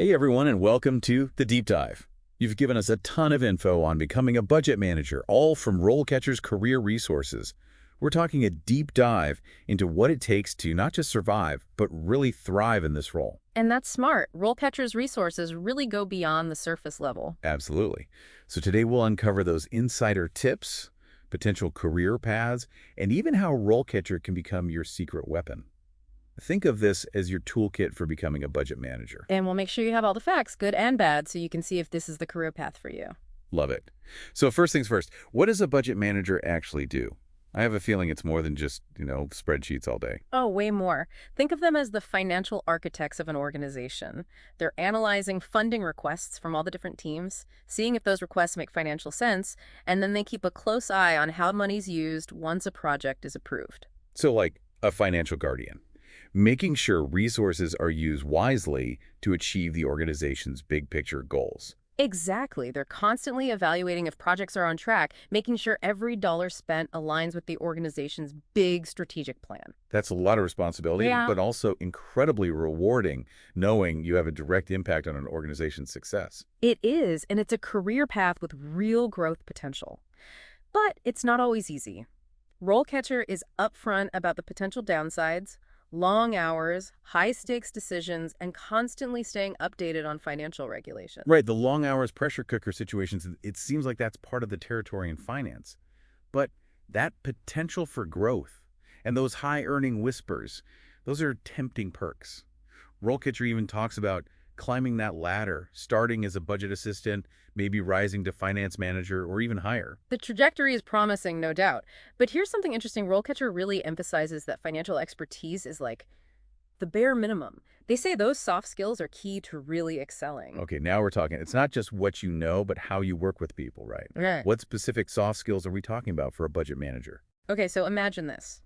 Hey everyone, and welcome to The Deep Dive. You've given us a ton of info on becoming a budget manager, all from RoleCatcher's career resources. We're talking a deep dive into what it takes to not just survive, but really thrive in this role. And that's smart. RoleCatcher's resources really go beyond the surface level. Absolutely. So today we'll uncover those insider tips, potential career paths, and even how RoleCatcher can become your secret weapon. Think of this as your toolkit for becoming a budget manager. And we'll make sure you have all the facts, good and bad, so you can see if this is the career path for you. Love it. So first things first, what does a budget manager actually do? I have a feeling it's more than just, spreadsheets all day. Oh, way more. Think of them as the financial architects of an organization. They're analyzing funding requests from all the different teams, seeing if those requests make financial sense, and then they keep a close eye on how money's used once a project is approved. So like a financial guardian, making sure resources are used wisely to achieve the organization's big picture goals. Exactly. They're constantly evaluating if projects are on track, making sure every dollar spent aligns with the organization's big strategic plan. That's a lot of responsibility, Yeah. but also incredibly rewarding knowing you have a direct impact on an organization's success. It is, and it's a career path with real growth potential. But it's not always easy. RoleCatcher is upfront about the potential downsides, long hours, high-stakes decisions, and constantly staying updated on financial regulations. Right, the long hours pressure cooker situations, it seems like that's part of the territory in finance. But that potential for growth and those high-earning whispers, those are tempting perks. RoleCatcher even talks about climbing that ladder, starting as a budget assistant, maybe rising to finance manager or even higher. The trajectory is promising, no doubt. But here's something interesting. RoleCatcher really emphasizes that financial expertise is like the bare minimum. They say those soft skills are key to really excelling. Okay, now we're talking. It's not just what you know, but how you work with people, right? Right. What specific soft skills are we talking about for a budget manager? Okay, so imagine this.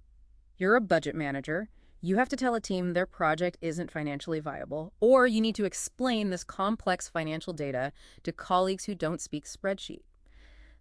You're a budget manager. You have to tell a team their project isn't financially viable, or you need to explain this complex financial data to colleagues who don't speak spreadsheet.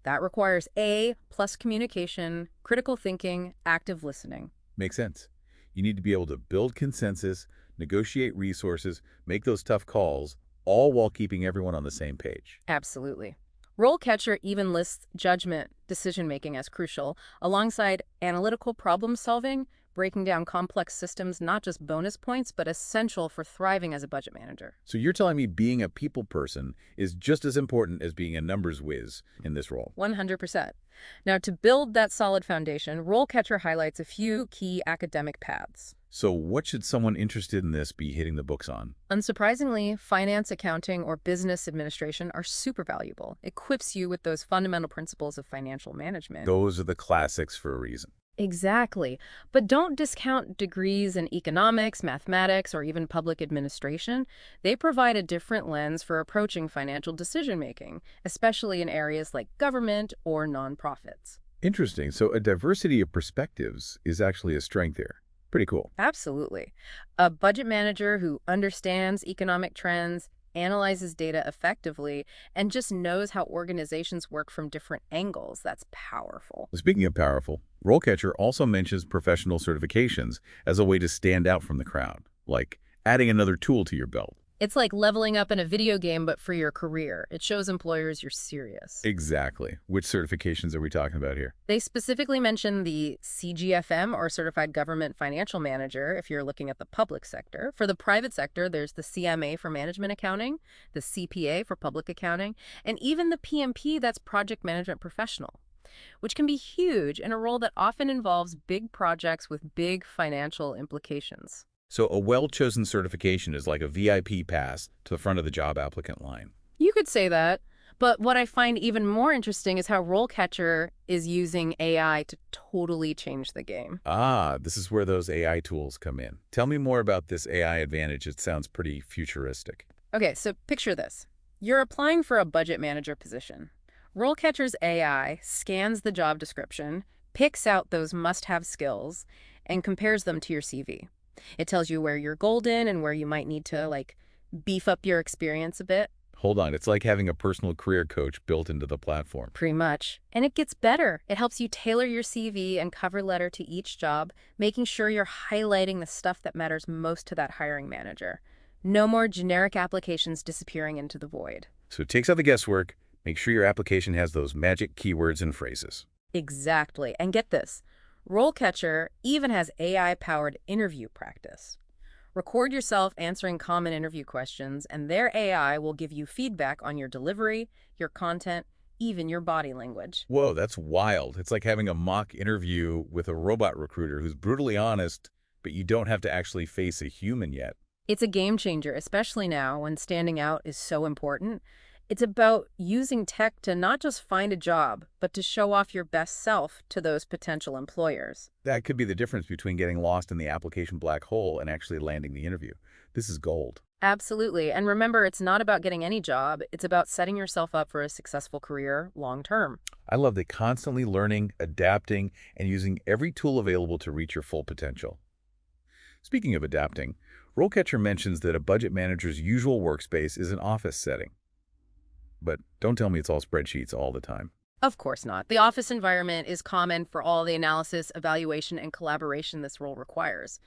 That requires A+ communication, critical thinking, active listening. Makes sense. You need to be able to build consensus, negotiate resources, make those tough calls, all while keeping everyone on the same page. Absolutely. RoleCatcher even lists judgment, decision-making as crucial, alongside analytical problem-solving, breaking down complex systems, not just bonus points, but essential for thriving as a budget manager. So you're telling me being a people person is just as important as being a numbers whiz in this role? 100%. Now, to build that solid foundation, RoleCatcher highlights a few key academic paths. So what should someone interested in this be hitting the books on? Unsurprisingly, finance, accounting, or business administration are super valuable. Equips you with those fundamental principles of financial management. Those are the classics for a reason. Exactly. But don't discount degrees in economics, mathematics, or even public administration. They provide a different lens for approaching financial decision-making, especially in areas like government or nonprofits. Interesting. So a diversity of perspectives is actually a strength here. Pretty cool. Absolutely. A budget manager who understands economic trends, analyzes data effectively, and just knows how organizations work from different angles. That's powerful. Speaking of powerful, RoleCatcher also mentions professional certifications as a way to stand out from the crowd, like adding another tool to your belt. It's like leveling up in a video game, but for your career. It shows employers you're serious. Exactly. Which certifications are we talking about here? They specifically mention the CGFM, or Certified Government Financial Manager, if you're looking at the public sector. For the private sector, there's the CMA for Management Accounting, the CPA for Public Accounting, and even the PMP, that's Project Management Professional, which can be huge in a role that often involves big projects with big financial implications. So a well-chosen certification is like a VIP pass to the front of the job applicant line. You could say that, but what I find even more interesting is how RoleCatcher is using AI to totally change the game. Ah, this is where those AI tools come in. Tell me more about this AI advantage. It sounds pretty futuristic. Okay, so picture this. You're applying for a budget manager position. RoleCatcher's AI scans the job description, picks out those must-have skills, and compares them to your CV. It tells you where you're golden and where you might need to, beef up your experience a bit. Hold on, it's like having a personal career coach built into the platform. Pretty much. And it gets better. It helps you tailor your CV and cover letter to each job, making sure you're highlighting the stuff that matters most to that hiring manager. No more generic applications disappearing into the void. So it takes out the guesswork. Make sure your application has those magic keywords and phrases. Exactly. And get this, RoleCatcher even has AI-powered interview practice. Record yourself answering common interview questions, and their AI will give you feedback on your delivery, your content, even your body language. Whoa, that's wild. It's like having a mock interview with a robot recruiter who's brutally honest, but you don't have to actually face a human yet. It's a game changer, especially now when standing out is so important. It's about using tech to not just find a job, but to show off your best self to those potential employers. That could be the difference between getting lost in the application black hole and actually landing the interview. This is gold. Absolutely. And remember, it's not about getting any job. It's about setting yourself up for a successful career long term. I love that constantly learning, adapting, and using every tool available to reach your full potential. Speaking of adapting, RoleCatcher mentions that a budget manager's usual workspace is an office setting. But don't tell me it's all spreadsheets all the time. Of course not. The office environment is common for all the analysis, evaluation, and collaboration this role requires.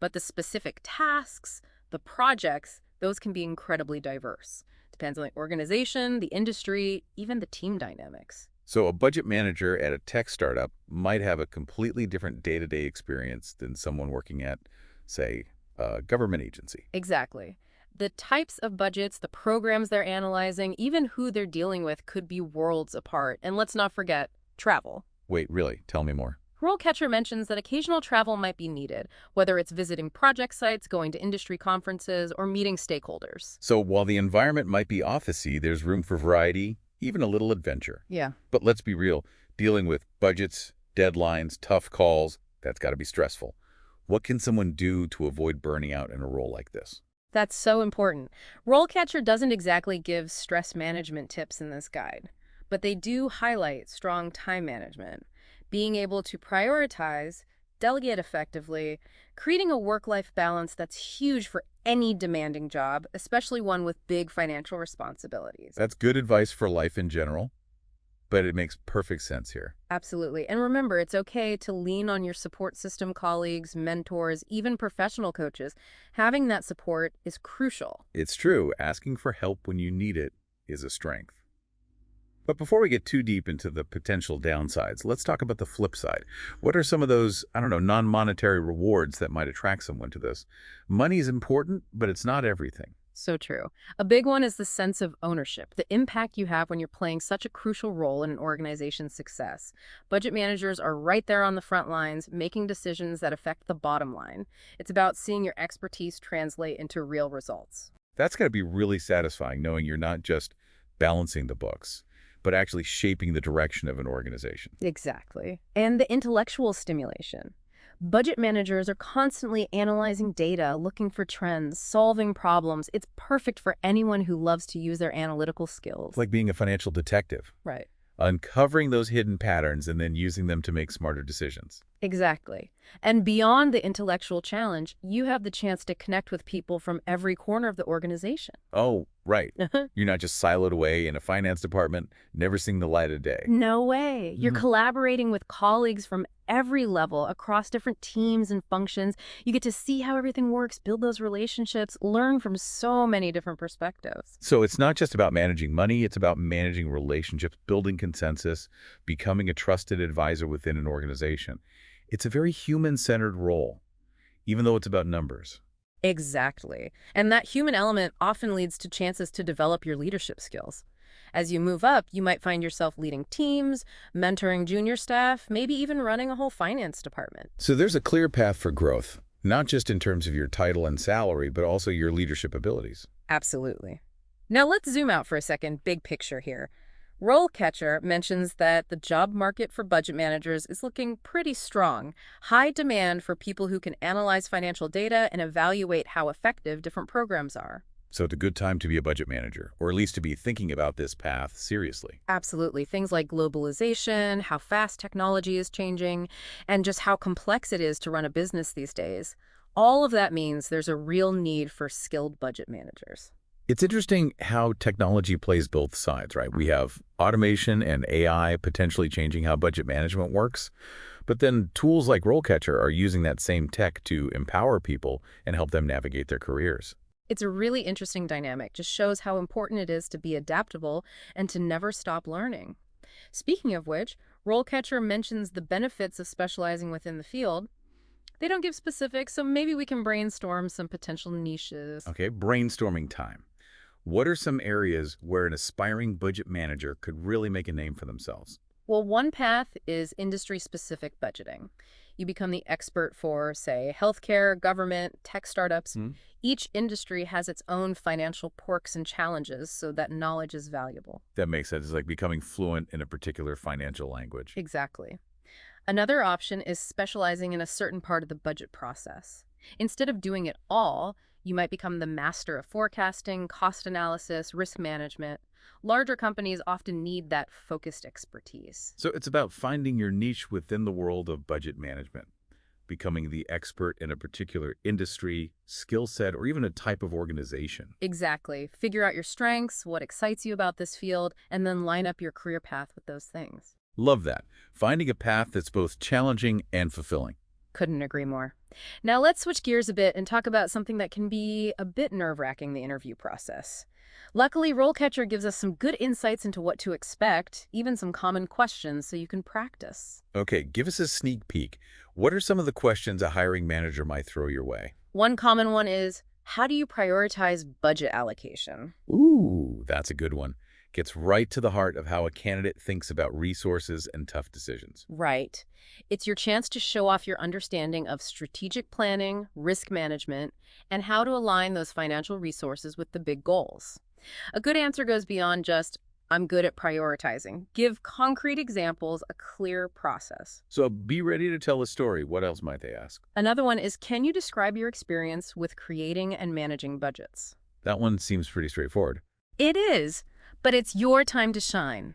But the specific tasks, the projects, those can be incredibly diverse. Depends on the organization, the industry, even the team dynamics. So a budget manager at a tech startup might have a completely different day-to-day experience than someone working at, say, a government agency. Exactly. The types of budgets, the programs they're analyzing, even who they're dealing with could be worlds apart. And let's not forget travel. Wait, really? Tell me more. RoleCatcher mentions that occasional travel might be needed, whether it's visiting project sites, going to industry conferences, or meeting stakeholders. So while the environment might be officey, there's room for variety, even a little adventure. Yeah. But let's be real, dealing with budgets, deadlines, tough calls, that's got to be stressful. What can someone do to avoid burning out in a role like this? That's so important. RoleCatcher doesn't exactly give stress management tips in this guide, but they do highlight strong time management, being able to prioritize, delegate effectively, creating a work-life balance that's huge for any demanding job, especially one with big financial responsibilities. That's good advice for life in general, but it makes perfect sense here. Absolutely. And remember, it's okay to lean on your support system colleagues, mentors, even professional coaches. Having that support is crucial. It's true, asking for help when you need it is a strength. But before we get too deep into the potential downsides, let's talk about the flip side. What are some of those, non-monetary rewards that might attract someone to this? Money is important, but it's not everything. So true. A big one is the sense of ownership, the impact you have when you're playing such a crucial role in an organization's success. Budget managers are right there on the front lines, making decisions that affect the bottom line. It's about seeing your expertise translate into real results. That's got to be really satisfying, knowing you're not just balancing the books, but actually shaping the direction of an organization. Exactly. And the intellectual stimulation. Budget managers are constantly analyzing data, looking for trends, solving problems. It's perfect for anyone who loves to use their analytical skills. It's like being a financial detective, Right. uncovering those hidden patterns and then using them to make smarter decisions. Exactly. And beyond the intellectual challenge, you have the chance to connect with people from every corner of the organization. Oh, right. You're not just siloed away in a finance department, never seeing the light of day. No way. You're Mhm. collaborating with colleagues from every level across different teams and functions. You get to see how everything works, build those relationships, learn from so many different perspectives. So it's not just about managing money, it's about managing relationships, building consensus, becoming a trusted advisor within an organization. It's a very human-centered role, even though it's about numbers. Exactly. And that human element often leads to chances to develop your leadership skills. As you move up, you might find yourself leading teams, mentoring junior staff, maybe even running a whole finance department. So there's a clear path for growth, not just in terms of your title and salary, but also your leadership abilities. Absolutely. Now let's zoom out for a second, big picture here. RoleCatcher mentions that the job market for budget managers is looking pretty strong. High demand for people who can analyze financial data and evaluate how effective different programs are. So it's a good time to be a budget manager, or at least to be thinking about this path seriously. Absolutely. Things like globalization, how fast technology is changing, and just how complex it is to run a business these days. All of that means there's a real need for skilled budget managers. It's interesting how technology plays both sides, right? We have automation and AI potentially changing how budget management works, but then tools like RoleCatcher are using that same tech to empower people and help them navigate their careers. It's a really interesting dynamic, just shows how important it is to be adaptable and to never stop learning. Speaking of which, RoleCatcher mentions the benefits of specializing within the field. They don't give specifics, so maybe we can brainstorm some potential niches. Okay, brainstorming time. What are some areas where an aspiring budget manager could really make a name for themselves? Well, one path is industry-specific budgeting. You become the expert for, say, healthcare, government, tech startups. Hmm? Each industry has its own financial quirks and challenges, so that knowledge is valuable. That makes sense. It's like becoming fluent in a particular financial language. Exactly. Another option is specializing in a certain part of the budget process. Instead of doing it all, you might become the master of forecasting, cost analysis, risk management. Larger companies often need that focused expertise. So it's about finding your niche within the world of budget management, becoming the expert in a particular industry, skill set, or even a type of organization. Exactly. Figure out your strengths, what excites you about this field, and then line up your career path with those things. Love that. Finding a path that's both challenging and fulfilling. Couldn't agree more. Now let's switch gears a bit and talk about something that can be a bit nerve-wracking, the interview process. Luckily, RoleCatcher gives us some good insights into what to expect, even some common questions so you can practice. Okay, give us a sneak peek. What are some of the questions a hiring manager might throw your way? One common one is, how do you prioritize budget allocation? Ooh, that's a good one. Gets right to the heart of how a candidate thinks about resources and tough decisions. Right. It's your chance to show off your understanding of strategic planning, risk management, and how to align those financial resources with the big goals. A good answer goes beyond just, I'm good at prioritizing. Give concrete examples, a clear process. So be ready to tell a story. What else might they ask? Another one is, can you describe your experience with creating and managing budgets? That one seems pretty straightforward. It is, but it's your time to shine.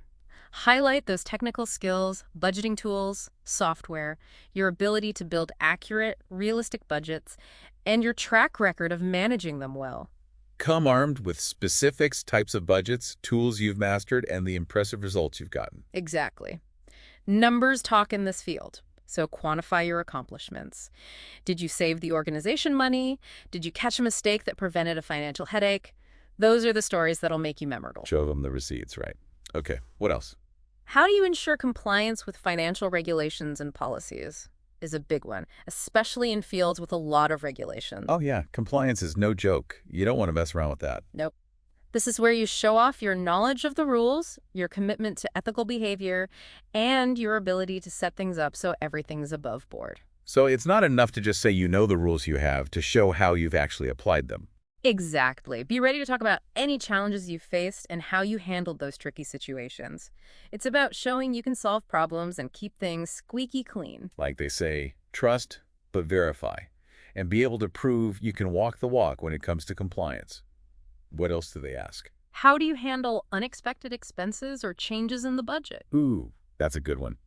Highlight those technical skills, budgeting tools, software, your ability to build accurate, realistic budgets, and your track record of managing them well. Come armed with specifics, types of budgets, tools you've mastered, and the impressive results you've gotten. Exactly. Numbers talk in this field, so quantify your accomplishments. Did you save the organization money? Did you catch a mistake that prevented a financial headache? Those are the stories that'll make you memorable. Show them the receipts, right? Okay, what else? How do you ensure compliance with financial regulations and policies? Is a big one, especially in fields with a lot of regulations. Oh yeah, compliance is no joke. You don't want to mess around with that. Nope. This is where you show off your knowledge of the rules, your commitment to ethical behavior, and your ability to set things up so everything's above board. So it's not enough to just say you know the rules you have to show how you've actually applied them. Exactly. Be ready to talk about any challenges you've faced and how you handled those tricky situations. It's about showing you can solve problems and keep things squeaky clean. Like they say, trust but verify, and be able to prove you can walk the walk when it comes to compliance. What else do they ask? How do you handle unexpected expenses or changes in the budget? Ooh, that's a good one.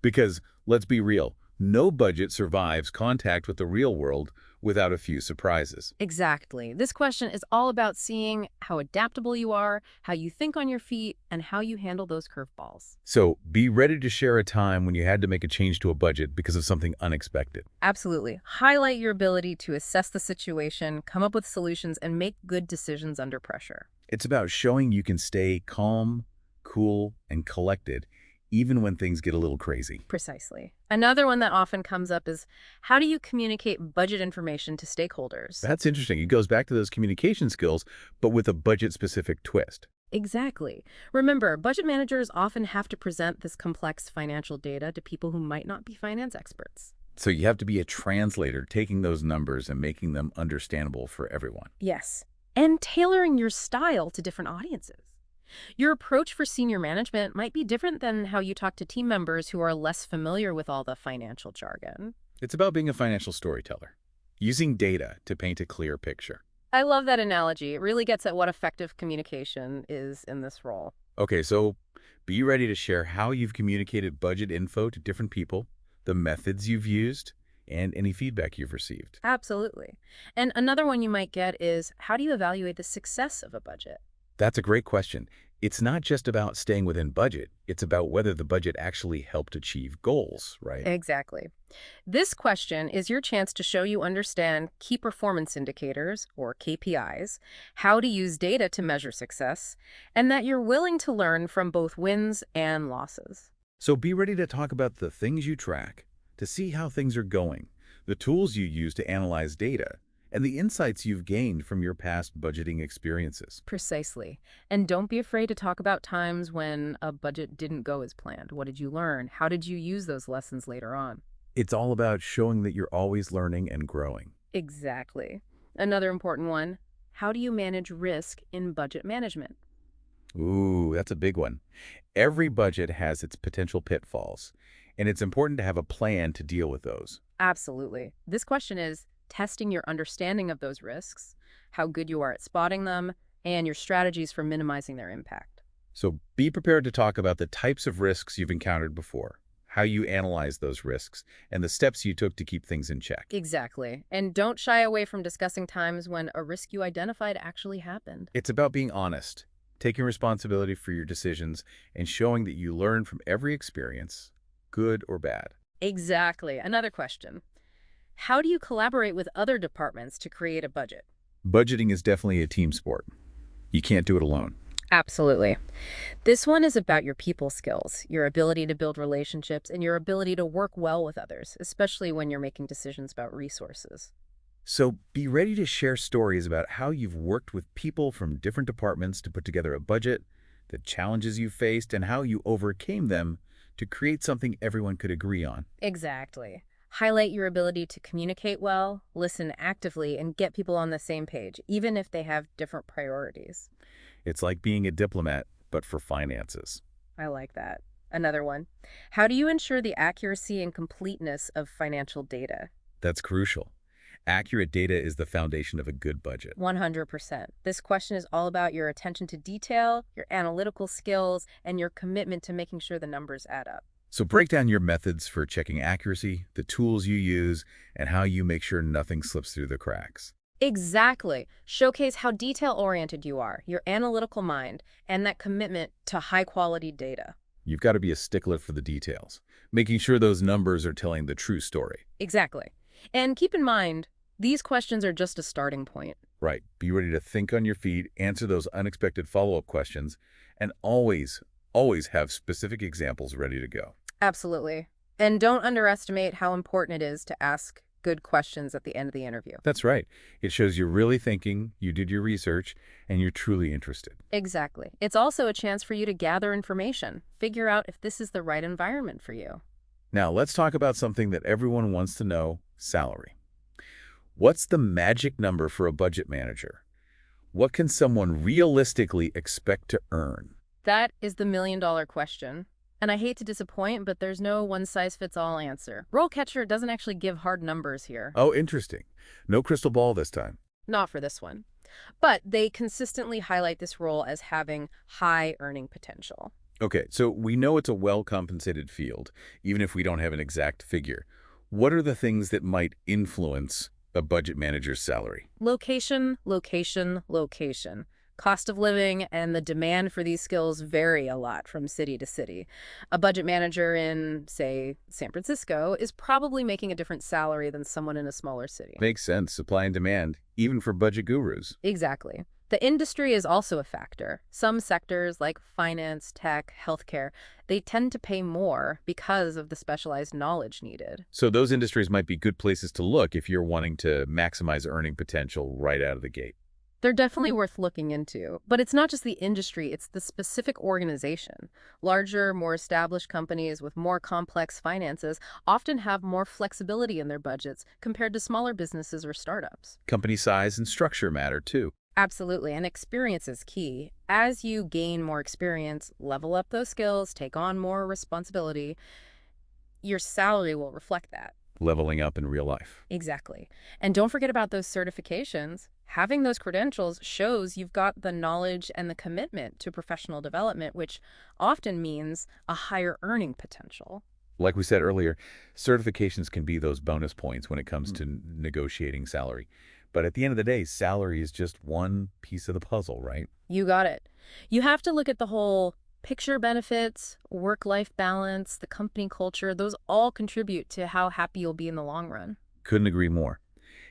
Because, let's be real, no budget survives contact with the real world without a few surprises. Exactly. This question is all about seeing how adaptable you are, how you think on your feet, and how you handle those curveballs. So, be ready to share a time when you had to make a change to a budget because of something unexpected. Absolutely. Highlight your ability to assess the situation, come up with solutions, and make good decisions under pressure. It's about showing you can stay calm, cool, and collected even when things get a little crazy. Precisely. Another one that often comes up is, how do you communicate budget information to stakeholders? That's interesting. It goes back to those communication skills, but with a budget-specific twist. Exactly. Remember, budget managers often have to present this complex financial data to people who might not be finance experts. So you have to be a translator, taking those numbers and making them understandable for everyone. Yes. And tailoring your style to different audiences. Your approach for senior management might be different than how you talk to team members who are less familiar with all the financial jargon. It's about being a financial storyteller, using data to paint a clear picture. I love that analogy. It really gets at what effective communication is in this role. Okay, so be ready to share how you've communicated budget info to different people, the methods you've used, and any feedback you've received. Absolutely. And another one you might get is, how do you evaluate the success of a budget? That's a great question. It's not just about staying within budget. It's about whether the budget actually helped achieve goals, right? Exactly. This question is your chance to show you understand key performance indicators, or KPIs, how to use data to measure success, and that you're willing to learn from both wins and losses. So be ready to talk about the things you track, to see how things are going, the tools you use to analyze data, and the insights you've gained from your past budgeting experiences. Precisely. And don't be afraid to talk about times when a budget didn't go as planned. What did you learn? How did you use those lessons later on? It's all about showing that you're always learning and growing. Exactly. Another important one, how do you manage risk in budget management? Ooh, that's a big one. Every budget has its potential pitfalls, and it's important to have a plan to deal with those. Absolutely. This question is testing your understanding of those risks, how good you are at spotting them, and your strategies for minimizing their impact. So be prepared to talk about the types of risks you've encountered before, how you analyze those risks, and the steps you took to keep things in check. Exactly. And don't shy away from discussing times when a risk you identified actually happened. It's about being honest, taking responsibility for your decisions, and showing that you learn from every experience, good or bad. Exactly. Another question. How do you collaborate with other departments to create a budget? Budgeting is definitely a team sport. You can't do it alone. Absolutely. This one is about your people skills, your ability to build relationships, and your ability to work well with others, especially when you're making decisions about resources. So be ready to share stories about how you've worked with people from different departments to put together a budget, the challenges you faced, and how you overcame them to create something everyone could agree on. Exactly. Highlight your ability to communicate well, listen actively, and get people on the same page, even if they have different priorities. It's like being a diplomat, but for finances. I like that. Another one. How do you ensure the accuracy and completeness of financial data? That's crucial. Accurate data is the foundation of a good budget. 100%. This question is all about your attention to detail, your analytical skills, and your commitment to making sure the numbers add up. So break down your methods for checking accuracy, the tools you use, and how you make sure nothing slips through the cracks. Exactly. Showcase how detail-oriented you are, your analytical mind, and that commitment to high-quality data. You've got to be a stickler for the details, making sure those numbers are telling the true story. Exactly. And keep in mind, these questions are just a starting point. Right. Be ready to think on your feet, answer those unexpected follow-up questions, and always have specific examples ready to go. Absolutely. And don't underestimate how important it is to ask good questions at the end of the interview. That's right. It shows you're really thinking, you did your research, and you're truly interested. Exactly. It's also a chance for you to gather information, figure out if this is the right environment for you. Now, let's talk about something that everyone wants to know, salary. What's the magic number for a budget manager? What can someone realistically expect to earn? That is the million-dollar question. And I hate to disappoint, but there's no one-size-fits-all answer. RoleCatcher doesn't actually give hard numbers here. Oh, interesting. No crystal ball this time. Not for this one. But they consistently highlight this role as having high earning potential. Okay, so we know it's a well-compensated field, even if we don't have an exact figure. What are the things that might influence a budget manager's salary? Location, location, location. Cost of living and the demand for these skills vary a lot from city to city. A budget manager in, say, San Francisco is probably making a different salary than someone in a smaller city. Makes sense. Supply and demand, even for budget gurus. Exactly. The industry is also a factor. Some sectors like finance, tech, healthcare, they tend to pay more because of the specialized knowledge needed. So those industries might be good places to look if you're wanting to maximize earning potential right out of the gate. They're definitely worth looking into. But it's not just the industry, it's the specific organization. Larger, more established companies with more complex finances often have more flexibility in their budgets compared to smaller businesses or startups. Company size and structure matter too. Absolutely, and experience is key. As you gain more experience, level up those skills, take on more responsibility, your salary will reflect that. Leveling up in real life. Exactly. And don't forget about those certifications. Having those credentials shows you've got the knowledge and the commitment to professional development, which often means a higher earning potential. Like we said earlier, certifications can be those bonus points when it comes to negotiating salary. But at the end of the day, salary is just one piece of the puzzle, right? You got it. You have to look at the whole picture: benefits, work-life balance, the company culture. Those all contribute to how happy you'll be in the long run. Couldn't agree more.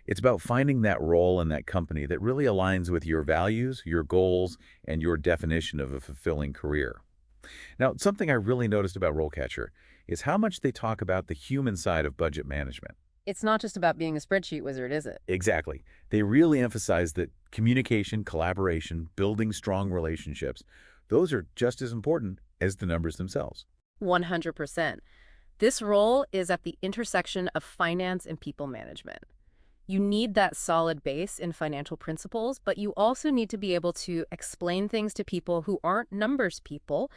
It's about finding that role in that company that really aligns with your values, your goals, and your definition of a fulfilling career. Now, something I really noticed about RoleCatcher is how much they talk about the human side of budget management. It's not just about being a spreadsheet wizard, is it? Exactly. They really emphasize that communication, collaboration, building strong relationships, those are just as important as the numbers themselves. 100%. This role is at the intersection of finance and people management. You need that solid base in financial principles, but you also need to be able to explain things to people who aren't numbers people,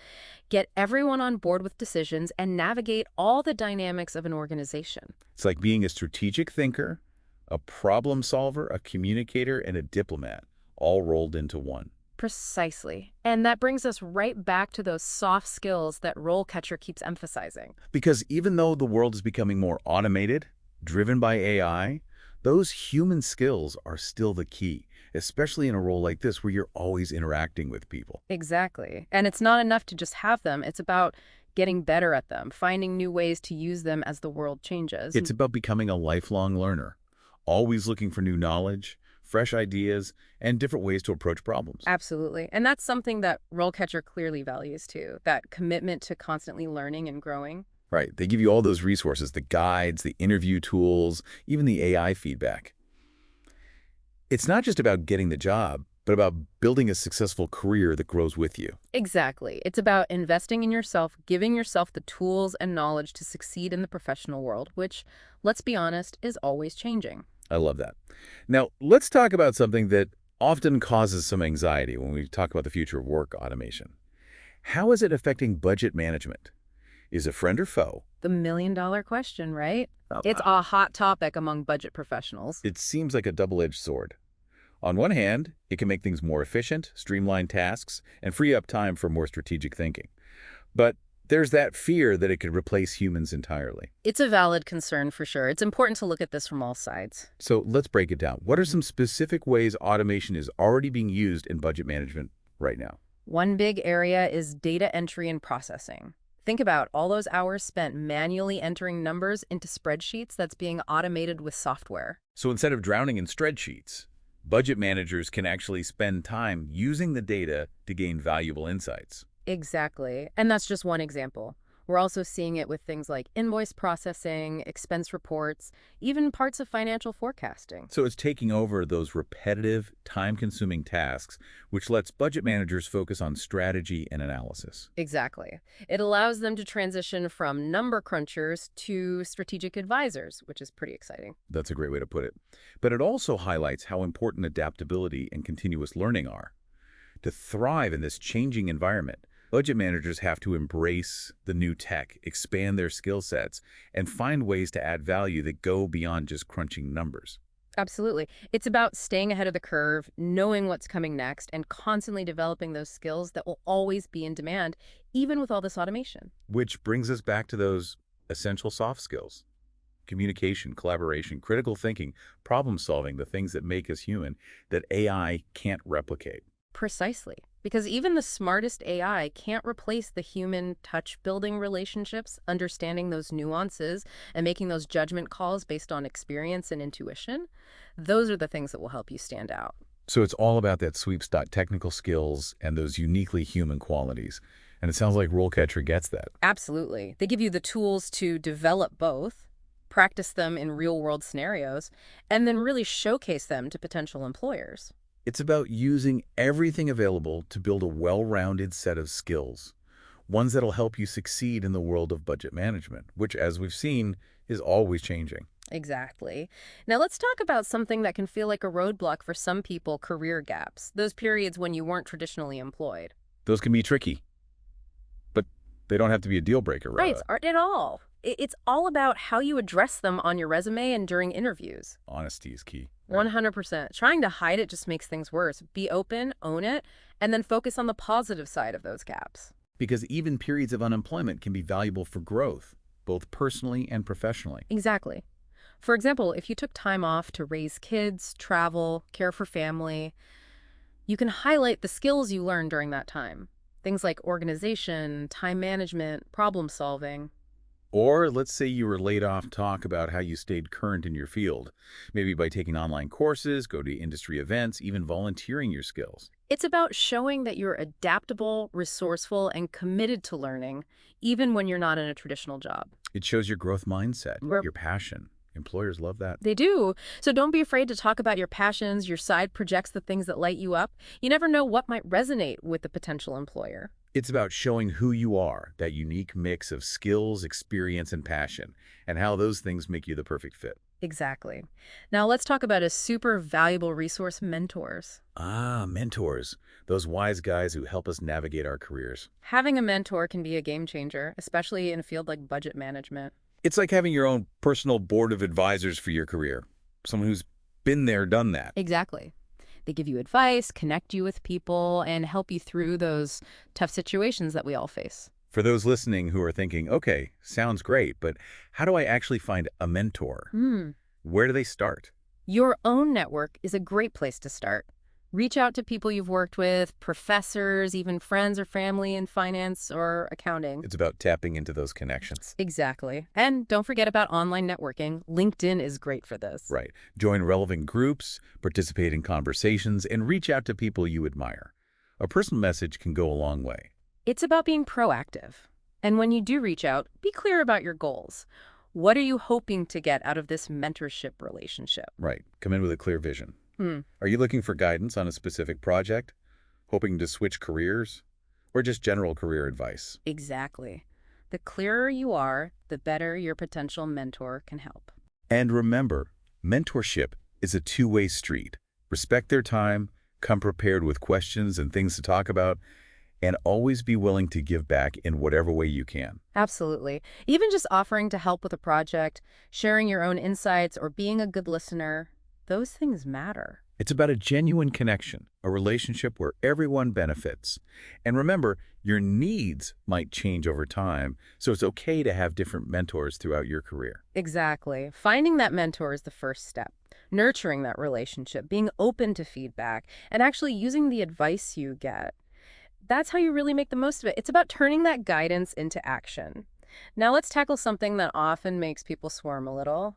get everyone on board with decisions, and navigate all the dynamics of an organization. It's like being a strategic thinker, a problem solver, a communicator, and a diplomat, all rolled into one. Precisely. And that brings us right back to those soft skills that RoleCatcher keeps emphasizing. Because even though the world is becoming more automated, driven by AI, those human skills are still the key, especially in a role like this where you're always interacting with people. Exactly. And it's not enough to just have them. It's about getting better at them, finding new ways to use them as the world changes. It's about becoming a lifelong learner, always looking for new knowledge, fresh ideas, and different ways to approach problems. Absolutely. And that's something that RoleCatcher clearly values too, that commitment to constantly learning and growing. Right. They give you all those resources, the guides, the interview tools, even the AI feedback. It's not just about getting the job, but about building a successful career that grows with you. Exactly. It's about investing in yourself, giving yourself the tools and knowledge to succeed in the professional world, which, let's be honest, is always changing. I love that. Now, let's talk about something that often causes some anxiety when we talk about the future of work automation. How is it affecting budget management? Is it friend or foe? The million-dollar question, right? It's a hot topic among budget professionals. It seems like a double-edged sword. On one hand, it can make things more efficient, streamline tasks, and free up time for more strategic thinking. But there's that fear that it could replace humans entirely. It's a valid concern for sure. It's important to look at this from all sides. So let's break it down. What are some specific ways automation is already being used in budget management right now? One big area is data entry and processing. Think about all those hours spent manually entering numbers into spreadsheets that's being automated with software. So instead of drowning in spreadsheets, budget managers can actually spend time using the data to gain valuable insights. Exactly. And that's just one example. We're also seeing it with things like invoice processing, expense reports, even parts of financial forecasting. So it's taking over those repetitive, time-consuming tasks, which lets budget managers focus on strategy and analysis. Exactly. It allows them to transition from number crunchers to strategic advisors, which is pretty exciting. That's a great way to put it. But it also highlights how important adaptability and continuous learning are. To thrive in this changing environment, budget managers have to embrace the new tech, expand their skill sets, and find ways to add value that go beyond just crunching numbers. Absolutely. It's about staying ahead of the curve, knowing what's coming next, and constantly developing those skills that will always be in demand, even with all this automation. Which brings us back to those essential soft skills. Communication, collaboration, critical thinking, problem solving, the things that make us human, that AI can't replicate. Precisely. Because even the smartest AI can't replace the human touch building relationships, understanding those nuances, and making those judgment calls based on experience and intuition. Those are the things that will help you stand out. So it's all about that sweet spot technical skills and those uniquely human qualities. And it sounds like RoleCatcher gets that. Absolutely. They give you the tools to develop both, practice them in real-world scenarios, and then really showcase them to potential employers. It's about using everything available to build a well-rounded set of skills, ones that'll help you succeed in the world of budget management, which, as we've seen, is always changing. Exactly. Now let's talk about something that can feel like a roadblock for some people: career gaps, those periods when you weren't traditionally employed. Those can be tricky, but they don't have to be a deal breaker, Right, right? aren't at all. It's all about how you address them on your resume and during interviews. Honesty is key. 100%. Trying to hide it just makes things worse. Be open, own it, and then focus on the positive side of those gaps. Because even periods of unemployment can be valuable for growth, both personally and professionally. Exactly. For example, if you took time off to raise kids, travel, care for family, You can highlight the skills you learned during that time. Things like organization, time management, problem solving. Or let's say you were laid off, talk about how you stayed current in your field, maybe by taking online courses, go to industry events, even volunteering your skills. It's about showing that you're adaptable, resourceful, and committed to learning, even when you're not in a traditional job. It shows your growth mindset, Where your passion. Employers love that. They do. So don't be afraid to talk about your passions, your side projects, the things that light you up. You never know what might resonate with the potential employer. It's about showing who you are, that unique mix of skills, experience, and passion, and how those things make you the perfect fit. Exactly. Now let's talk about a super valuable resource, mentors. Ah, mentors. Those wise guys who help us navigate our careers. Having a mentor can be a game changer, especially in a field like budget management. It's like having your own personal board of advisors for your career. Someone who's been there, done that. Exactly. They give you advice, connect you with people, and help you through those tough situations that we all face. For those listening who are thinking, okay, sounds great, but how do I actually find a mentor? Hmm. Where do they start? Your own network is a great place to start. Reach out to people you've worked with, professors, even friends or family in finance or accounting. It's about tapping into those connections. Exactly. And don't forget about online networking. LinkedIn is great for this. Right. Join relevant groups, participate in conversations, and reach out to people you admire. A personal message can go a long way. It's about being proactive. And when you do reach out, be clear about your goals. What are you hoping to get out of this mentorship relationship? Right. Come in with a clear vision. Hmm. Are you looking for guidance on a specific project? Hoping to switch careers? Or just general career advice? Exactly. The clearer you are, the better your potential mentor can help. And remember, mentorship is a two-way street. Respect their time, come prepared with questions and things to talk about, and always be willing to give back in whatever way you can. Absolutely. Even just offering to help with a project, sharing your own insights, or being a good listener, those things matter. It's about a genuine connection, a relationship where everyone benefits. And remember, your needs might change over time, so it's okay to have different mentors throughout your career. Exactly. Finding that mentor is the first step. Nurturing that relationship, being open to feedback, and actually using the advice you get. That's how you really make the most of it. It's about turning that guidance into action. Now let's tackle something that often makes people squirm a little.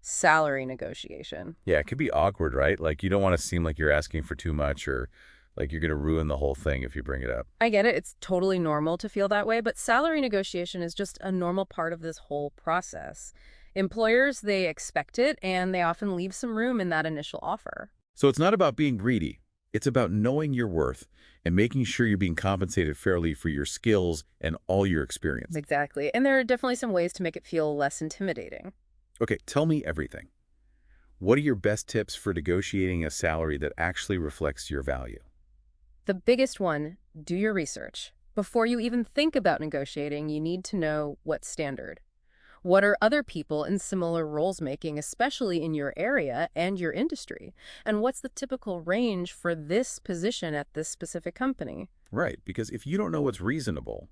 Salary negotiation. Yeah, it could be awkward, right? Like you don't want to seem like you're asking for too much or like you're going to ruin the whole thing if you bring it up. I get it. It's totally normal to feel that way, but salary negotiation is just a normal part of this whole process. Employers, they expect it, and they often leave some room in that initial offer. So it's not about being greedy. It's about knowing your worth and making sure you're being compensated fairly for your skills and all your experience. Exactly. And there are definitely some ways to make it feel less intimidating. Okay, tell me everything. What are your best tips for negotiating a salary that actually reflects your value? The biggest one, do your research. Before you even think about negotiating, you need to know what's standard. What are other people in similar roles making, especially in your area and your industry? And what's the typical range for this position at this specific company? Right, because if you don't know what's reasonable,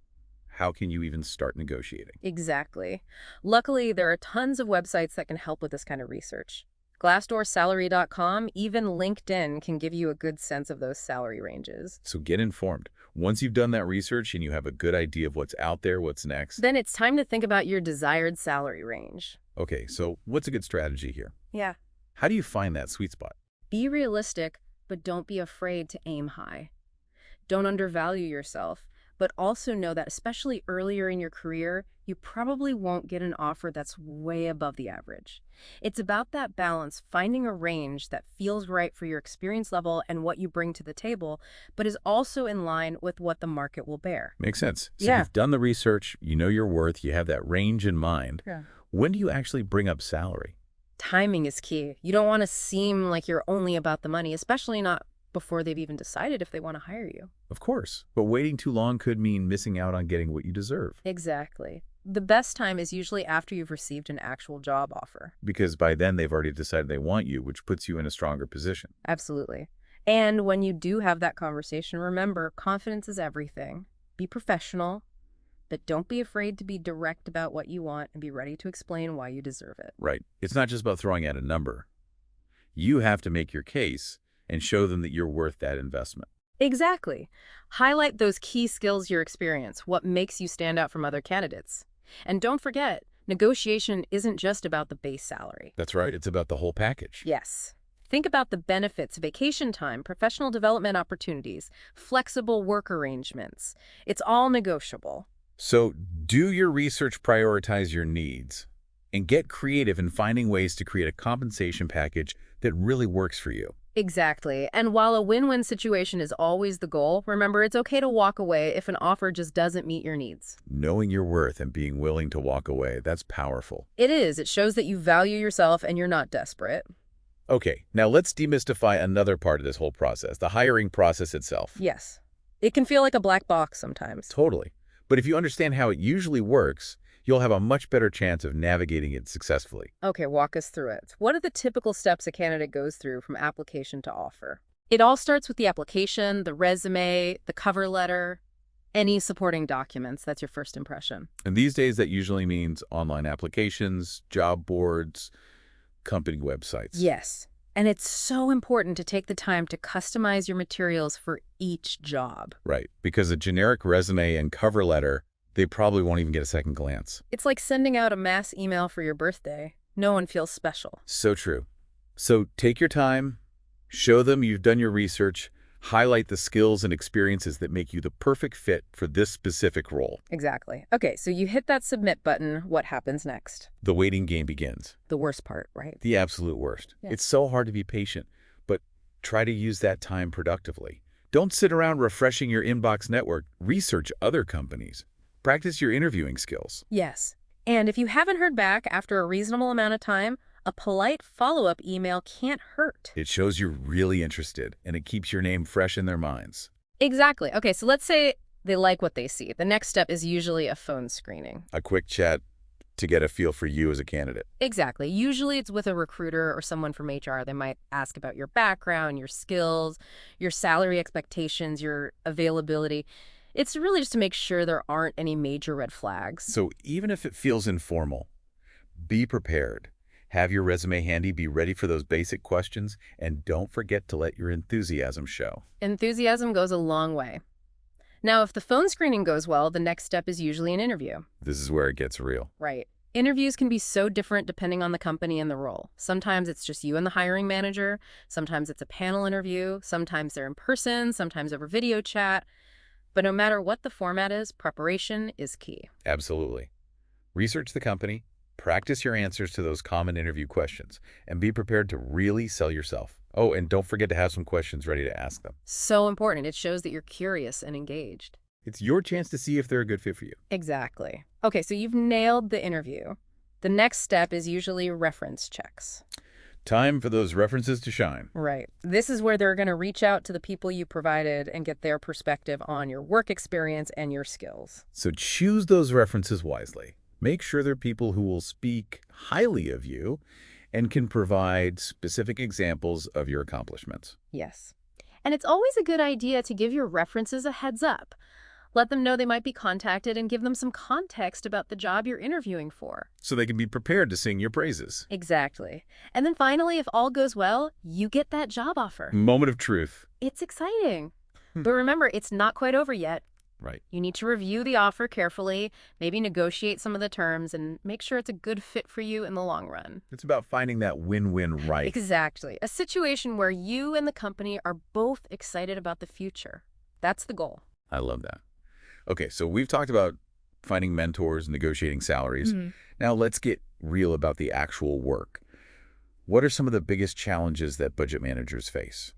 how can you even start negotiating? Exactly. Luckily, there are tons of websites that can help with this kind of research. Glassdoorsalary.com, even LinkedIn can give you a good sense of those salary ranges. So get informed. Once you've done that research and you have a good idea of what's out there, what's next. Then it's time to think about your desired salary range. Okay, so what's a good strategy here? Yeah. How do you find that sweet spot? Be realistic, but don't be afraid to aim high. Don't undervalue yourself, but also know that especially earlier in your career, you probably won't get an offer that's way above the average. It's about that balance, finding a range that feels right for your experience level and what you bring to the table, but is also in line with what the market will bear. Makes sense. So Yeah. you've done the research, you know your worth, you have that range in mind. Yeah. When do you actually bring up salary? Timing is key. You don't want to seem like you're only about the money, especially not before they've even decided if they want to hire you. Of course, but waiting too long could mean missing out on getting what you deserve. Exactly. The best time is usually after you've received an actual job offer. Because by then they've already decided they want you, which puts you in a stronger position. Absolutely. And when you do have that conversation, remember, confidence is everything. Be professional, but don't be afraid to be direct about what you want and be ready to explain why you deserve it. Right. It's not just about throwing out a number. You have to make your case and show them that you're worth that investment. Exactly. Highlight those key skills you experience, what makes you stand out from other candidates. And don't forget, negotiation isn't just about the base salary. That's right. It's about the whole package. Yes. Think about the benefits, vacation time, professional development opportunities, flexible work arrangements. It's all negotiable. So do your research, prioritize your needs, and get creative in finding ways to create a compensation package that really works for you. Exactly. And while a win-win situation is always the goal, remember it's okay to walk away if an offer just doesn't meet your needs. Knowing your worth and being willing to walk away, that's powerful. It is. It shows that you value yourself and you're not desperate. Okay, now let's demystify another part of this whole process, the hiring process itself. Yes. It can feel like a black box sometimes. Totally. But if you understand how it usually works, you'll have a much better chance of navigating it successfully. Okay, walk us through it. What are the typical steps a candidate goes through from application to offer? It all starts with the application, the resume, the cover letter, any supporting documents. That's your first impression. And these days, that usually means online applications, job boards, company websites. Yes. And it's so important to take the time to customize your materials for each job. Right, because a generic resume and cover letter, they probably won't even get a second glance. It's like sending out a mass email for your birthday. No one feels special. So true. So take your time, show them you've done your research, highlight the skills and experiences that make you the perfect fit for this specific role. Exactly. Okay, so you hit that submit button. What happens next? The waiting game begins. The worst part, right? The absolute worst. Yeah. It's so hard to be patient, but try to use that time productively. Don't sit around refreshing your inbox network. Research other companies. Practice your interviewing skills. Yes. And if you haven't heard back after a reasonable amount of time, a polite follow-up email can't hurt. It shows you're really interested, and it keeps your name fresh in their minds. Exactly. Okay, so let's say they like what they see. The next step is usually a phone screening. A quick chat to get a feel for you as a candidate. Exactly. Usually it's with a recruiter or someone from HR. They might ask about your background, your skills, your salary expectations, your availability. It's really just to make sure there aren't any major red flags. So even if it feels informal, be prepared. Have your resume handy, be ready for those basic questions, and don't forget to let your enthusiasm show. Enthusiasm goes a long way. Now, if the phone screening goes well, the next step is usually an interview. This is where it gets real. Right. Interviews can be so different depending on the company and the role. Sometimes it's just you and the hiring manager. Sometimes it's a panel interview. Sometimes they're in person. Sometimes over video chat. But no matter what the format is, preparation is key. Absolutely. Research the company, practice your answers to those common interview questions, and be prepared to really sell yourself. Oh, and don't forget to have some questions ready to ask them. So important. It shows that you're curious and engaged. It's your chance to see if they're a good fit for you. Exactly. Okay, so you've nailed the interview. The next step is usually reference checks. Time for those references to shine. Right. This is where they're going to reach out to the people you provided and get their perspective on your work experience and your skills. So choose those references wisely. Make sure they're people who will speak highly of you and can provide specific examples of your accomplishments. Yes. And it's always a good idea to give your references a heads up. Let them know they might be contacted and give them some context about the job you're interviewing for. So they can be prepared to sing your praises. Exactly. And then finally, if all goes well, you get that job offer. Moment of truth. It's exciting. But remember, it's not quite over yet. Right. You need to review the offer carefully, maybe negotiate some of the terms, and make sure it's a good fit for you in the long run. It's about finding that win-win right. Exactly. A situation where you and the company are both excited about the future. That's the goal. I love that. Okay, so we've talked about finding mentors, negotiating salaries. Now let's get real about the actual work. What are some of the biggest challenges that budget managers face?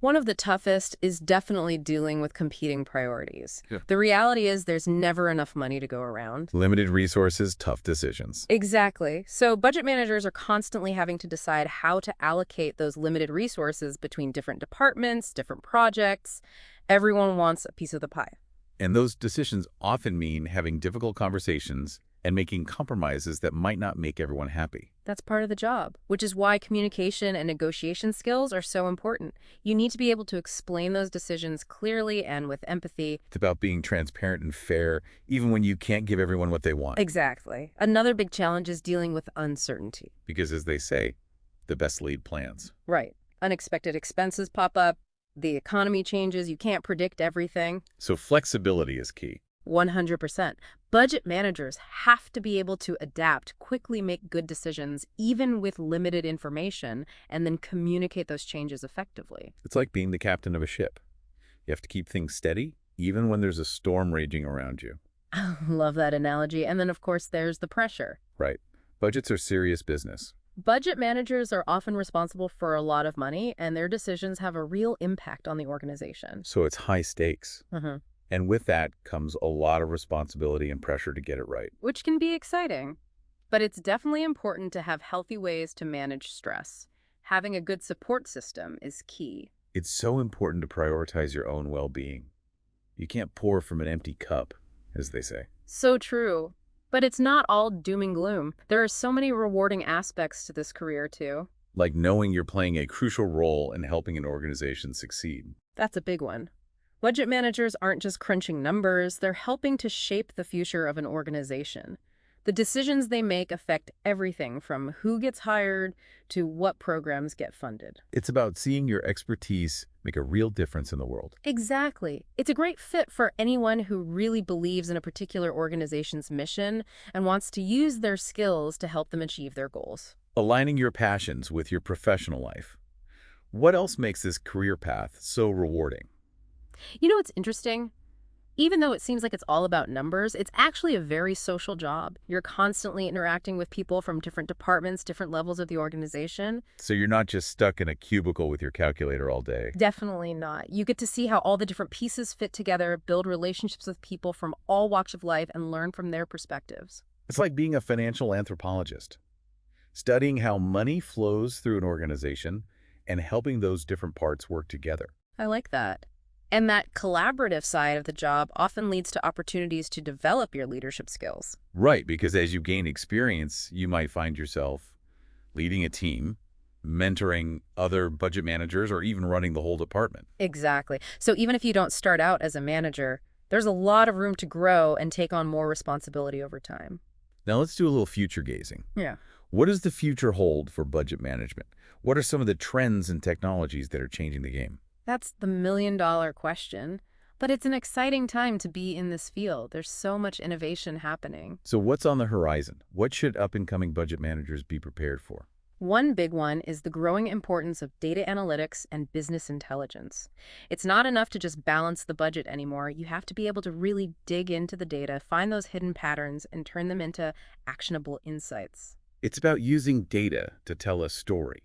One of the toughest is definitely dealing with competing priorities. Yeah. The reality is there's never enough money to go around. Limited resources, tough decisions. Exactly. So budget managers are constantly having to decide how to allocate those limited resources between different departments, different projects. Everyone wants a piece of the pie. And those decisions often mean having difficult conversations and making compromises that might not make everyone happy. That's part of the job, which is why communication and negotiation skills are so important. You need to be able to explain those decisions clearly and with empathy. It's about being transparent and fair, even when you can't give everyone what they want. Exactly. Another big challenge is dealing with uncertainty. Because as they say, the best laid plans. Right. Unexpected expenses pop up, the economy changes, you can't predict everything. So flexibility is key. 100%. Budget managers have to be able to adapt, quickly make good decisions, even with limited information, and then communicate those changes effectively. It's like being the captain of a ship. You have to keep things steady, even when there's a storm raging around you. Love that analogy. And then, of course, there's the pressure. Right. Budgets are serious business. Budget managers are often responsible for a lot of money, and their decisions have a real impact on the organization. So it's high stakes. And with that comes a lot of responsibility and pressure to get it right. Which can be exciting. But it's definitely important to have healthy ways to manage stress. Having a good support system is key. It's so important to prioritize your own well-being. You can't pour from an empty cup, as they say. So true. But it's not all doom and gloom. There are so many rewarding aspects to this career, too. Like knowing you're playing a crucial role in helping an organization succeed. That's a big one. Budget managers aren't just crunching numbers, they're helping to shape the future of an organization. The decisions they make affect everything from who gets hired to what programs get funded. It's about seeing your expertise make a real difference in the world. Exactly. It's a great fit for anyone who really believes in a particular organization's mission and wants to use their skills to help them achieve their goals. Aligning your passions with your professional life. What else makes this career path so rewarding? You know what's interesting? Even though it seems like it's all about numbers, it's actually a very social job. You're constantly interacting with people from different departments, different levels of the organization. So you're not just stuck in a cubicle with your calculator all day. Definitely not. You get to see how all the different pieces fit together, build relationships with people from all walks of life, and learn from their perspectives. It's like being a financial anthropologist, studying how money flows through an organization and helping those different parts work together. I like that. And that collaborative side of the job often leads to opportunities to develop your leadership skills. Right, because as you gain experience, you might find yourself leading a team, mentoring other budget managers, or even running the whole department. Exactly. So even if you don't start out as a manager, there's a lot of room to grow and take on more responsibility over time. Now let's do a little future gazing. Yeah. What does the future hold for budget management? What are some of the trends and technologies that are changing the game? That's the million-dollar question. But it's an exciting time to be in this field. There's so much innovation happening. So what's on the horizon? What should up-and-coming budget managers be prepared for? One big one is the growing importance of data analytics and business intelligence. It's not enough to just balance the budget anymore. You have to be able to really dig into the data, find those hidden patterns, and turn them into actionable insights. It's about using data to tell a story,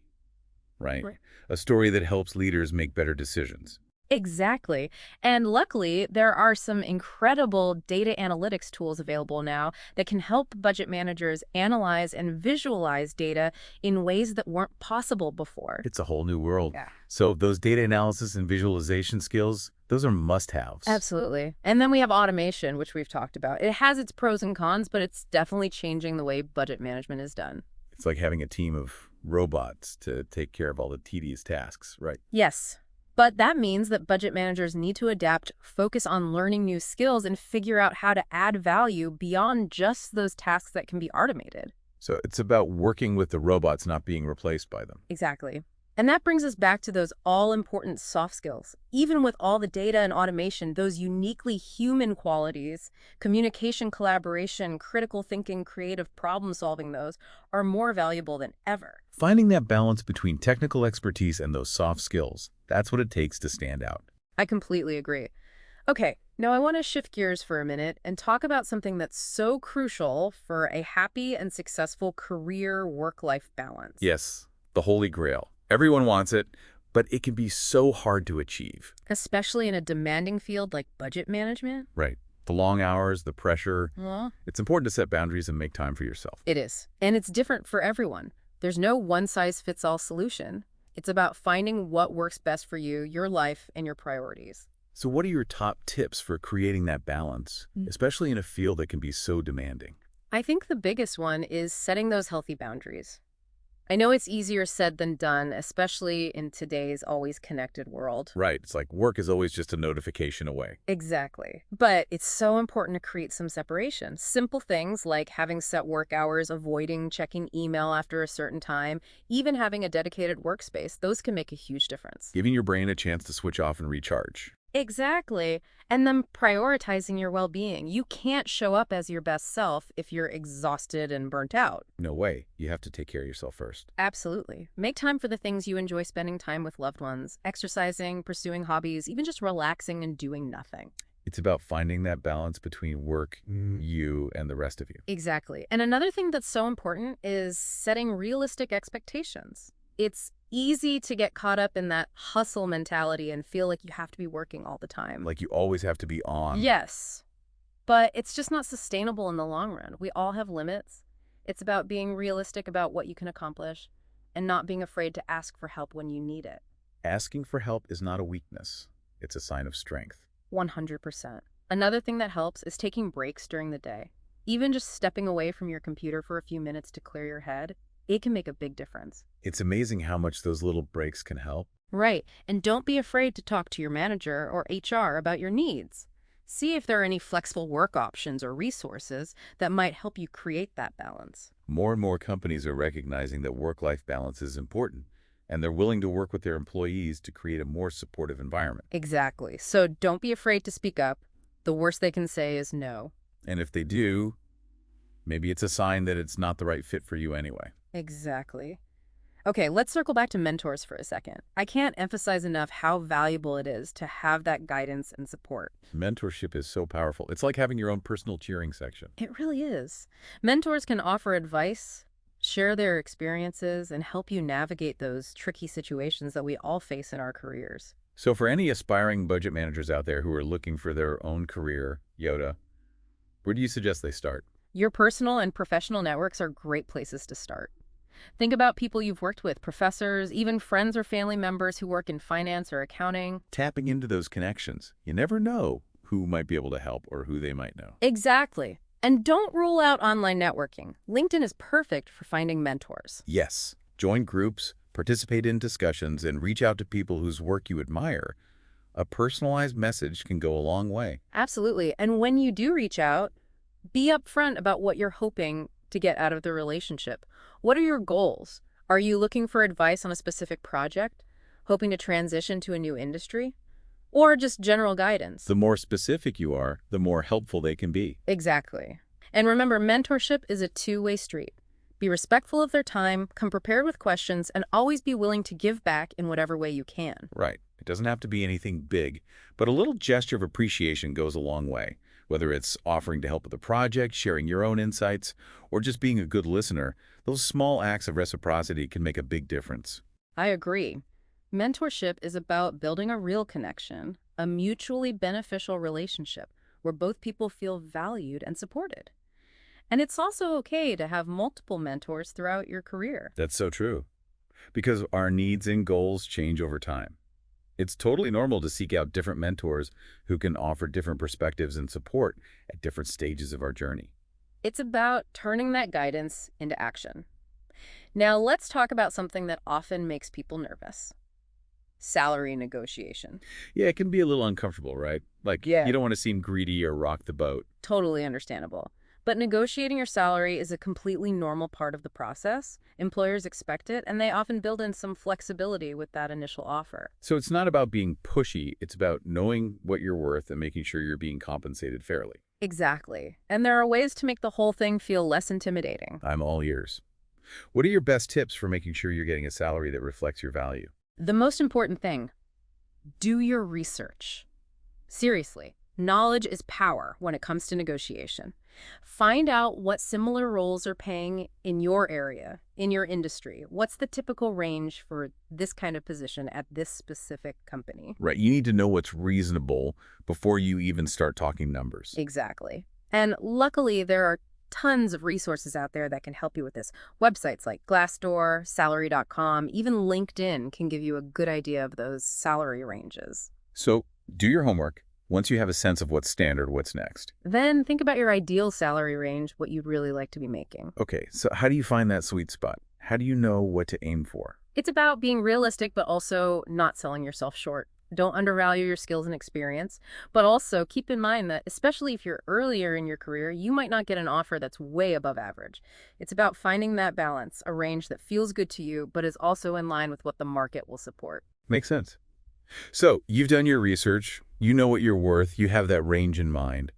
right? A story that helps leaders make better decisions. Exactly. And luckily, there are some incredible data analytics tools available now that can help budget managers analyze and visualize data in ways that weren't possible before. It's a whole new world. Yeah. So those data analysis and visualization skills, those are must-haves. Absolutely. And then we have automation, which we've talked about. It has its pros and cons, but it's definitely changing the way budget management is done. It's like having a team of robots to take care of all the tedious tasks, right? Yes. But that means that budget managers need to adapt, focus on learning new skills, and figure out how to add value beyond just those tasks that can be automated. So it's about working with the robots, not being replaced by them. Exactly. And that brings us back to those all-important soft skills. Even with all the data and automation, those uniquely human qualities, communication, collaboration, critical thinking, creative problem-solving, those are more valuable than ever. Finding that balance between technical expertise and those soft skills, that's what it takes to stand out. I completely agree. Okay, now I want to shift gears for a minute and talk about something that's so crucial for a happy and successful career work-life balance. Yes, the Holy Grail. Everyone wants it, but it can be so hard to achieve. Especially in a demanding field like budget management. Right. The long hours, the pressure. Well, It's important to set boundaries and make time for yourself. it is. And it's different for everyone. There's no one-size-fits-all solution. It's about finding what works best for you, your life, and your priorities. So what are your top tips for creating that balance, especially in a field that can be so demanding? I think the biggest one is setting those healthy boundaries. I know it's easier said than done, especially in today's always connected world. Right. It's like work is always just a notification away. Exactly. But it's so important to create some separation. Simple things like having set work hours, avoiding checking email after a certain time, even having a dedicated workspace, those can make a huge difference. Giving your brain a chance to switch off and recharge. Exactly. And then prioritizing your well-being. You can't show up as your best self if you're exhausted and burnt out. No way. You have to take care of yourself first. Absolutely. Make time for the things you enjoy spending time with loved ones, exercising, pursuing hobbies, even just relaxing and doing nothing. It's about finding that balance between work, you, and the rest of you. Exactly. And another thing that's so important is setting realistic expectations. It's easy to get caught up in that hustle mentality and feel like you have to be working all the time. Like you always have to be on. Yes, but it's just not sustainable in the long run. We all have limits. It's about being realistic about what you can accomplish and not being afraid to ask for help when you need it. Asking for help is not a weakness. It's a sign of strength. 100%. Another thing that helps is taking breaks during the day. Even just stepping away from your computer for a few minutes to clear your head, it can make a big difference. It's amazing how much those little breaks can help. Right. And don't be afraid to talk to your manager or HR about your needs. See if there are any flexible work options or resources that might help you create that balance. More and more companies are recognizing that work-life balance is important, and they're willing to work with their employees to create a more supportive environment. Exactly. So don't be afraid to speak up. The worst they can say is no. And if they do, maybe it's a sign that it's not the right fit for you anyway. Exactly. Okay, let's circle back to mentors for a second. I can't emphasize enough how valuable it is to have that guidance and support. Mentorship is so powerful. It's like having your own personal cheering section. It really is. Mentors can offer advice, share their experiences, and help you navigate those tricky situations that we all face in our careers. So for any aspiring budget managers out there who are looking for their own career, Yoda, where do you suggest they start? Your personal and professional networks are great places to start. Think about people you've worked with, professors, even friends or family members who work in finance or accounting. Tapping into those connections. You never know who might be able to help or who they might know. Exactly. And don't rule out online networking. LinkedIn is perfect for finding mentors. Yes. Join groups, participate in discussions, and reach out to people whose work you admire. A personalized message can go a long way. Absolutely. And when you do reach out, be upfront about what you're hoping to get out of the relationship. What are your goals? Are you looking for advice on a specific project? Hoping to transition to a new industry? Or just general guidance? The more specific you are, the more helpful they can be. Exactly. And remember, mentorship is a two-way street. Be respectful of their time, come prepared with questions, and always be willing to give back in whatever way you can. Right. It doesn't have to be anything big, but a little gesture of appreciation goes a long way. Whether it's offering to help with a project, sharing your own insights, or just being a good listener, those small acts of reciprocity can make a big difference. I agree. Mentorship is about building a real connection, a mutually beneficial relationship where both people feel valued and supported. And it's also okay to have multiple mentors throughout your career. That's so true. Because our needs and goals change over time. It's totally normal to seek out different mentors who can offer different perspectives and support at different stages of our journey. It's about turning that guidance into action. Now, let's talk about something that often makes people nervous. Salary negotiation. Yeah, it can be a little uncomfortable, right? Like, Yeah. you don't want to seem greedy or rock the boat. Totally understandable. But negotiating your salary is a completely normal part of the process. Employers expect it, and they often build in some flexibility with that initial offer. So it's not about being pushy. It's about knowing what you're worth and making sure you're being compensated fairly. Exactly. And there are ways to make the whole thing feel less intimidating. I'm all ears. What are your best tips for making sure you're getting a salary that reflects your value? The most important thing, do your research. Seriously, knowledge is power when it comes to negotiation. Find out what similar roles are paying in your area, in your industry. What's the typical range for this kind of position at this specific company? Right, you need to know what's reasonable before you even start talking numbers. Exactly. And luckily, there are tons of resources out there that can help you with this. Websites like Glassdoor, Salary.com, even LinkedIn can give you a good idea of those salary ranges. So do your homework. Once you have a sense of what's standard, what's next? Then think about your ideal salary range, what you'd really like to be making. Okay, so how do you find that sweet spot? How do you know what to aim for? It's about being realistic, but also not selling yourself short. Don't undervalue your skills and experience, but also keep in mind that, especially if you're earlier in your career, you might not get an offer that's way above average. It's about finding that balance, a range that feels good to you, but is also in line with what the market will support. Makes sense. So you've done your research, you know what you're worth, you have that range in mind.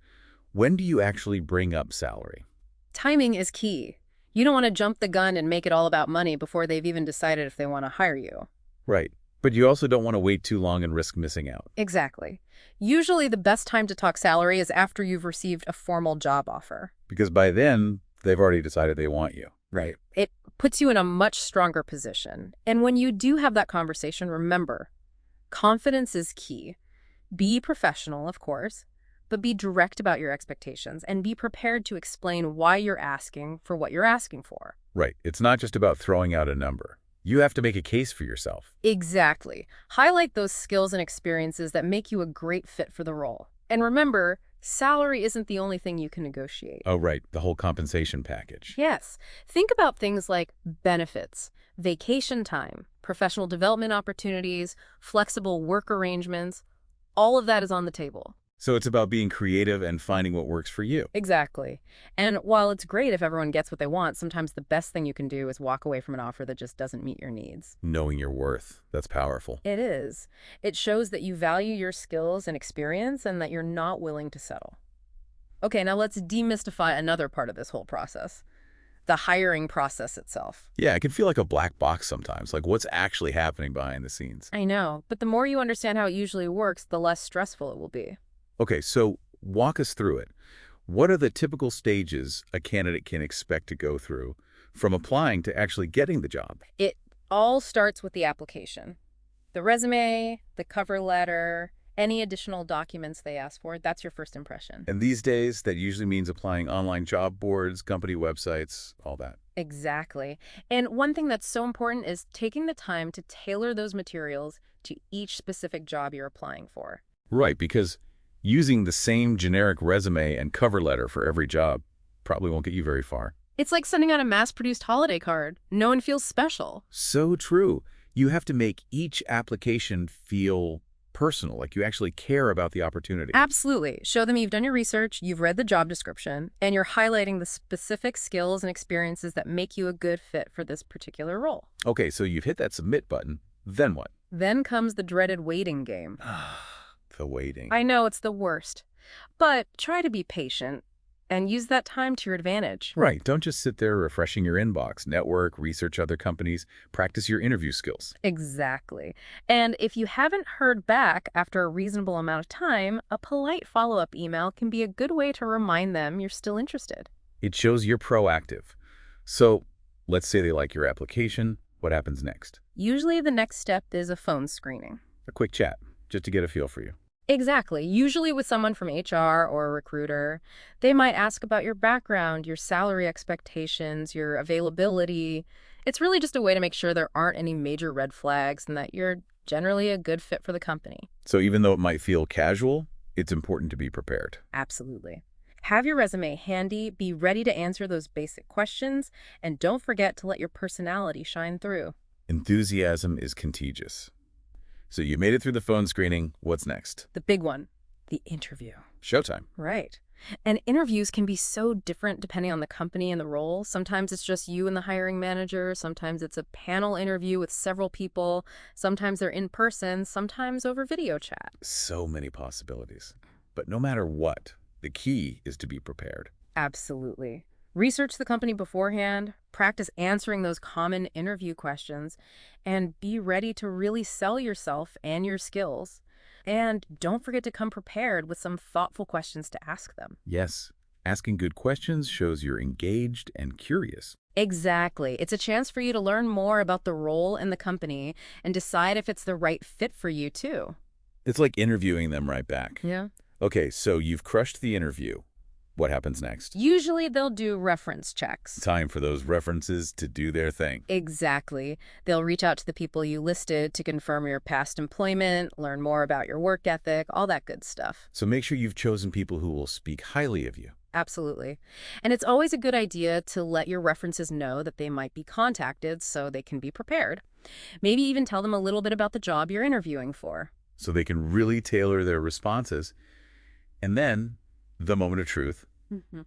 When do you actually bring up salary? Timing is key. You don't want to jump the gun and make it all about money before they've even decided if they want to hire you. Right. But you also don't want to wait too long and risk missing out. Exactly. Usually the best time to talk salary is after you've received a formal job offer. Because by then, they've already decided they want you. Right. It puts you in a much stronger position. And when you do have that conversation, remember, confidence is key. Be professional, of course, but be direct about your expectations and be prepared to explain why you're asking for what you're asking for. Right. It's not just about throwing out a number. You have to make a case for yourself. Exactly. Highlight those skills and experiences that make you a great fit for the role. And remember, salary isn't the only thing you can negotiate. Oh, right. The whole compensation package. Yes. Think about things like benefits, vacation time, professional development opportunities, flexible work arrangements. All of that is on the table. So it's about being creative and finding what works for you. Exactly. And while it's great if everyone gets what they want, sometimes the best thing you can do is walk away from an offer that just doesn't meet your needs. Knowing your worth. That's powerful. It is. It shows that you value your skills and experience and that you're not willing to settle. Okay, now let's demystify another part of this whole process. The hiring process itself. Yeah, it can feel like a black box sometimes, like what's actually happening behind the scenes. I know, but the more you understand how it usually works, the less stressful it will be. Okay, so walk us through it. What are the typical stages a candidate can expect to go through from applying to actually getting the job? It all starts with the application. The resume, the cover letter, any additional documents they ask for, that's your first impression. And these days, that usually means applying online job boards, company websites, all that. Exactly. And one thing that's so important is taking the time to tailor those materials to each specific job you're applying for. Right, because using the same generic resume and cover letter for every job probably won't get you very far. It's like sending out a mass-produced holiday card. No one feels special. So true. You have to make each application feel personal, like you actually care about the opportunity. Absolutely. Show them you've done your research, you've read the job description, and you're highlighting the specific skills and experiences that make you a good fit for this particular role. Okay, so you've hit that submit button. Then what? Then comes the dreaded waiting game. The waiting. I know it's the worst, but try to be patient and use that time to your advantage. Right. Don't just sit there refreshing your inbox. Network, research other companies, practice your interview skills. Exactly. And if you haven't heard back after a reasonable amount of time, a polite follow-up email can be a good way to remind them you're still interested. It shows you're proactive. So let's say they like your application. What happens next? Usually the next step is a phone screening. A quick chat, just to get a feel for you. Exactly. Usually with someone from HR or a recruiter. They might ask about your background, your salary expectations, your availability. It's really just a way to make sure there aren't any major red flags and that you're generally a good fit for the company. So even though it might feel casual, it's important to be prepared. Absolutely. Have your resume handy, be ready to answer those basic questions, and don't forget to let your personality shine through. Enthusiasm is contagious. So you made it through the phone screening. What's next? The big one, the interview. Showtime. Right. And interviews can be so different depending on the company and the role. Sometimes it's just you and the hiring manager. Sometimes it's a panel interview with several people. Sometimes they're in person, sometimes over video chat. So many possibilities. But no matter what, the key is to be prepared. Absolutely. Research the company beforehand, practice answering those common interview questions, and be ready to really sell yourself and your skills. And don't forget to come prepared with some thoughtful questions to ask them. Yes, asking good questions shows you're engaged and curious. Exactly. It's a chance for you to learn more about the role and the company and decide if it's the right fit for you, too. It's like interviewing them right back. Yeah. Okay, so you've crushed the interview. What happens next? Usually they'll do reference checks. Time for those references to do their thing. Exactly. They'll reach out to the people you listed to confirm your past employment, learn more about your work ethic, all that good stuff. So make sure you've chosen people who will speak highly of you. Absolutely. And it's always a good idea to let your references know that they might be contacted so they can be prepared. Maybe even tell them a little bit about the job you're interviewing for. So they can really tailor their responses. And then, the moment of truth, Hmm.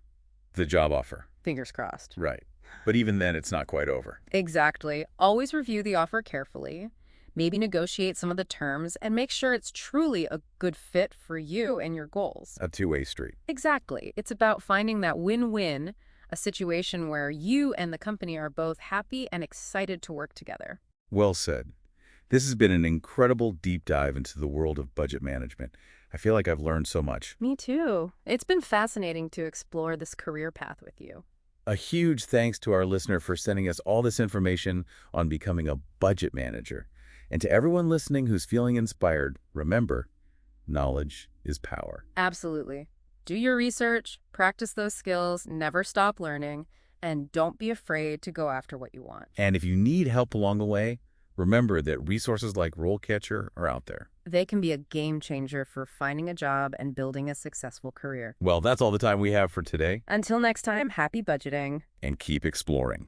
the job offer. Fingers crossed. Right. But even then, it's not quite over. Exactly. Always review the offer carefully. Maybe negotiate some of the terms and make sure it's truly a good fit for you and your goals. A two-way street. Exactly. It's about finding that win-win, a situation where you and the company are both happy and excited to work together. Well said. This has been an incredible deep dive into the world of budget management. I feel like I've learned so much. Me too. It's been fascinating to explore this career path with you. A huge thanks to our listener for sending us all this information on becoming a budget manager. And to everyone listening who's feeling inspired, remember, knowledge is power. Absolutely. Do your research, practice those skills, never stop learning, and don't be afraid to go after what you want. And if you need help along the way, remember that resources like RoleCatcher are out there. They can be a game changer for finding a job and building a successful career. Well, that's all the time we have for today, Until next time, happy budgeting. and keep exploring.